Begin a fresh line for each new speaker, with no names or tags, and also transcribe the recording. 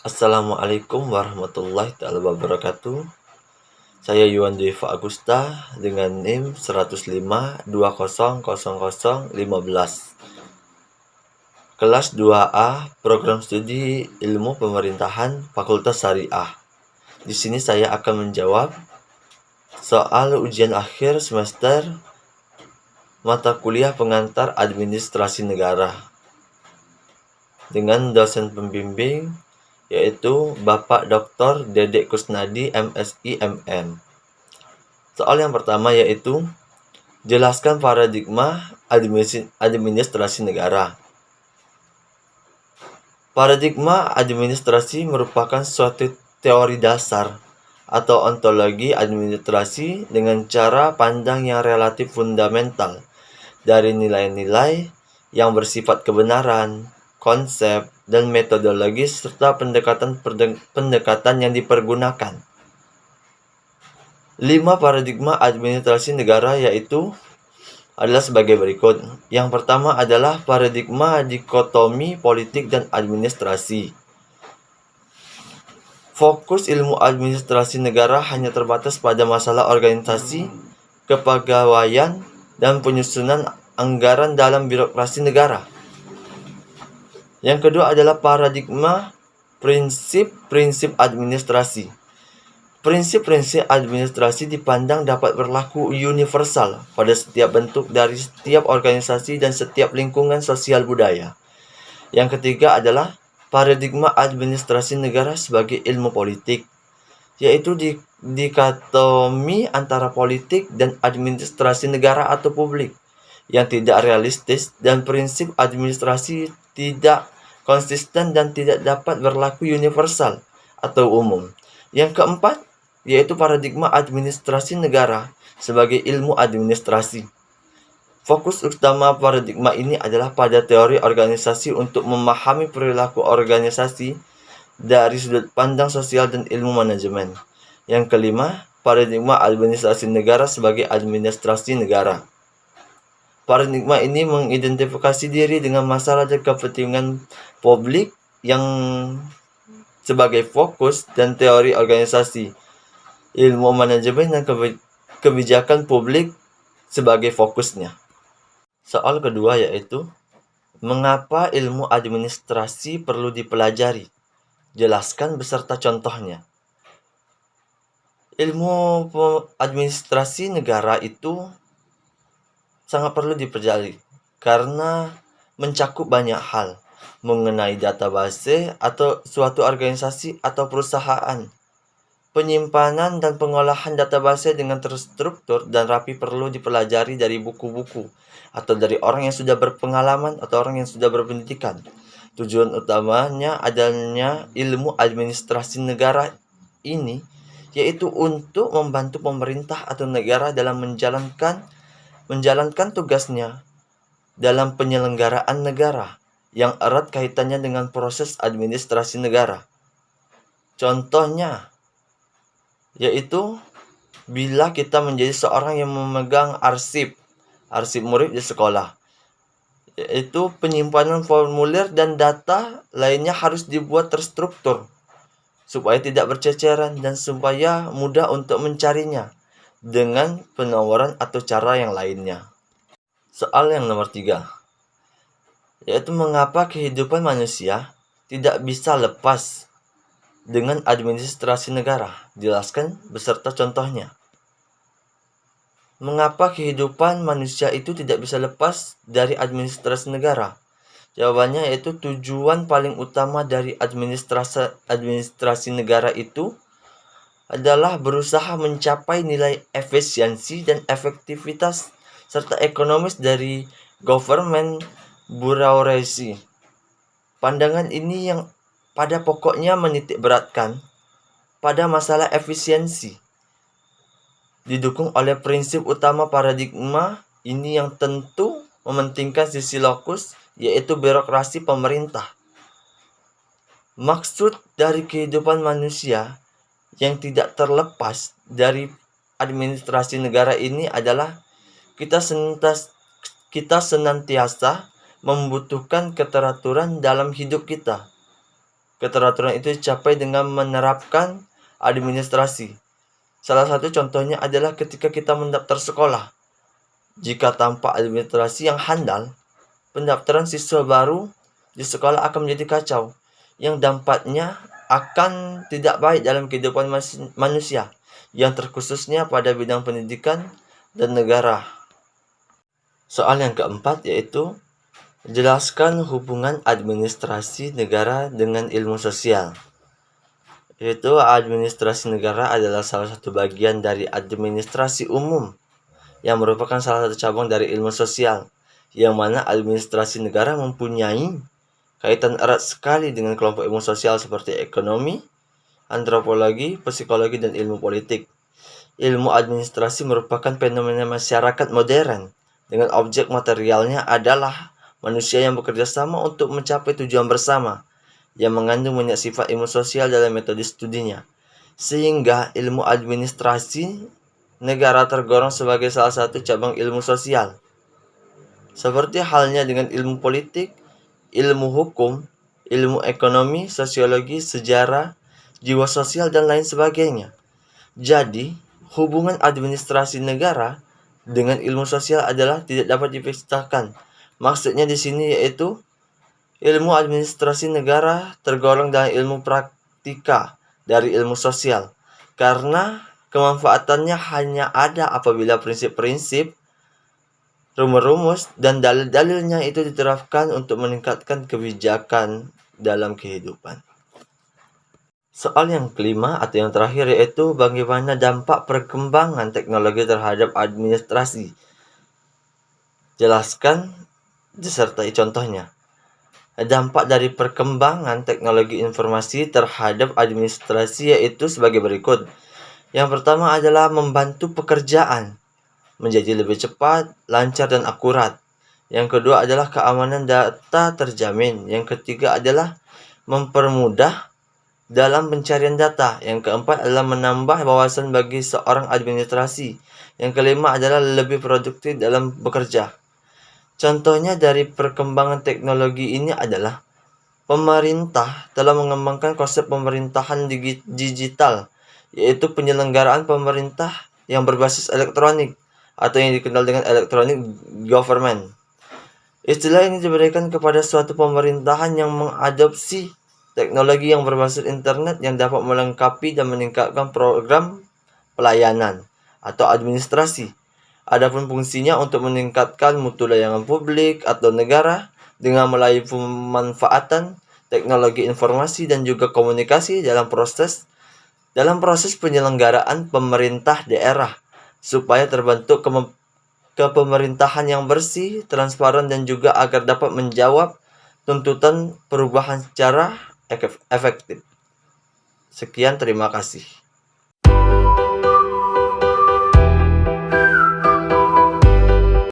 Assalamualaikum warahmatullahi wabarakatuh. Saya Yuan Deva Agusta dengan NIM 105200015. Kelas 2A, Program Studi Ilmu Pemerintahan Fakultas Syariah. Di sini saya akan menjawab soal ujian akhir semester mata kuliah pengantar administrasi negara dengan dosen pembimbing yaitu Bapak Dr. Dedek Kusnadi MSI MM. Soal yang pertama yaitu jelaskan paradigma administrasi negara. Paradigma administrasi merupakan suatu teori dasar atau ontologi administrasi dengan cara pandang yang relatif fundamental dari nilai-nilai yang bersifat kebenaran, konsep, dan metodologis serta pendekatan yang dipergunakan. 5 paradigma administrasi negara yaitu adalah sebagai berikut. Yang pertama adalah paradigma dikotomi politik dan administrasi. Fokus ilmu administrasi negara hanya terbatas pada masalah organisasi, kepegawaian, dan penyusunan anggaran dalam birokrasi negara. Yang kedua adalah paradigma prinsip-prinsip administrasi. Prinsip-prinsip administrasi dipandang dapat berlaku universal pada setiap bentuk dari setiap organisasi dan setiap lingkungan sosial budaya. Yang ketiga adalah paradigma administrasi negara sebagai ilmu politik, yaitu dikotomi antara politik dan administrasi negara atau publik yang tidak realistis dan prinsip administrasi tidak konsisten dan tidak dapat berlaku universal atau umum. Yang keempat yaitu paradigma administrasi negara sebagai ilmu administrasi. Fokus utama paradigma ini adalah pada teori organisasi untuk memahami perilaku organisasi dari sudut pandang sosial dan ilmu manajemen. Yang kelima, paradigma administrasi negara sebagai administrasi negara. Paradigma ini mengidentifikasi diri dengan masalah dan kepentingan publik yang sebagai fokus dan teori organisasi, ilmu manajemen dan kebijakan publik sebagai fokusnya. Soal kedua yaitu mengapa ilmu administrasi perlu dipelajari? Jelaskan beserta contohnya. Ilmu administrasi negara itu sangat perlu dipelajari karena mencakup banyak hal mengenai database atau suatu organisasi atau perusahaan. Penyimpanan dan pengolahan database dengan terstruktur dan rapi perlu dipelajari dari buku-buku atau dari orang yang sudah berpengalaman atau orang yang sudah berpendidikan. Tujuan utamanya adanya ilmu administrasi negara ini yaitu untuk membantu pemerintah atau negara dalam menjalankan tugasnya dalam penyelenggaraan negara yang erat kaitannya dengan proses administrasi negara. Contohnya yaitu bila kita menjadi seorang yang memegang arsip murid di sekolah, yaitu penyimpanan formulir dan data lainnya harus dibuat terstruktur supaya tidak berceceran dan supaya mudah untuk mencarinya dengan penomoran atau cara yang lainnya. Soal yang nomor 3 yaitu mengapa kehidupan manusia tidak bisa lepas dengan administrasi negara. Jelaskan beserta contohnya. Mengapa kehidupan manusia itu tidak bisa lepas dari administrasi negara? Jawabannya yaitu tujuan paling utama dari administrasi negara itu adalah berusaha mencapai nilai efisiensi dan efektivitas serta ekonomis dari government bureaucracy. Pandangan ini yang pada pokoknya menitik beratkan pada masalah efisiensi, didukung oleh prinsip utama paradigma ini yang tentu mementingkan sisi lokus, yaitu birokrasi pemerintah. Maksud dari kehidupan manusia yang tidak terlepas dari administrasi negara ini adalah kita senantiasa membutuhkan keteraturan dalam hidup kita. Keteraturan itu dicapai dengan menerapkan administrasi. Salah satu contohnya adalah ketika kita mendaftar sekolah. Jika tanpa administrasi yang handal, pendaftaran siswa baru di sekolah akan menjadi kacau, yang dampaknya akan tidak baik dalam kehidupan manusia, yang terkhususnya pada bidang pendidikan dan negara. Soal yang keempat yaitu jelaskan hubungan administrasi negara dengan ilmu sosial. Yaitu administrasi negara adalah salah satu bagian dari administrasi umum yang merupakan salah satu cabang dari ilmu sosial, yang mana administrasi negara mempunyai kaitan erat sekali dengan kelompok ilmu sosial seperti ekonomi, antropologi, psikologi, dan ilmu politik. Ilmu administrasi merupakan fenomena masyarakat modern dengan objek materialnya adalah manusia yang bekerja sama untuk mencapai tujuan bersama, yang mengandung banyak sifat ilmu sosial dalam metode studinya. Sehingga ilmu administrasi negara tergolong sebagai salah satu cabang ilmu sosial. Seperti halnya dengan ilmu politik, ilmu hukum, ilmu ekonomi, sosiologi, sejarah, jiwa sosial, dan lain sebagainya. Jadi, hubungan administrasi negara dengan ilmu sosial adalah tidak dapat dipisahkan. Maksudnya di sini yaitu ilmu administrasi negara tergolong dalam ilmu praktika dari ilmu sosial, karena kemanfaatannya hanya ada apabila prinsip-prinsip, rumus-rumus, dan dalil-dalilnya itu diterapkan untuk meningkatkan kebijakan dalam kehidupan. Soal yang kelima atau yang terakhir yaitu bagaimana dampak perkembangan teknologi terhadap administrasi. Jelaskan disertai contohnya. Dampak dari perkembangan teknologi informasi terhadap administrasi yaitu sebagai berikut. Yang pertama adalah membantu pekerjaan menjadi lebih cepat, lancar, dan akurat. Yang kedua adalah keamanan data terjamin. Yang ketiga adalah mempermudah dalam pencarian data. Yang keempat adalah menambah wawasan bagi seorang administrasi. Yang kelima adalah lebih produktif dalam bekerja. Contohnya dari perkembangan teknologi ini adalah pemerintah telah mengembangkan konsep pemerintahan digital, yaitu penyelenggaraan pemerintah yang berbasis elektronik atau yang dikenal dengan electronic government. Istilah ini diberikan kepada suatu pemerintahan yang mengadopsi teknologi yang berbasis internet yang dapat melengkapi dan meningkatkan program pelayanan atau administrasi. Adapun fungsinya untuk meningkatkan mutu layanan publik atau negara dengan melalui pemanfaatan teknologi informasi dan juga komunikasi dalam proses penyelenggaraan pemerintah daerah supaya terbentuk kepemerintahan yang bersih, transparan, dan juga agar dapat menjawab tuntutan perubahan secara efektif. Sekian, terima kasih.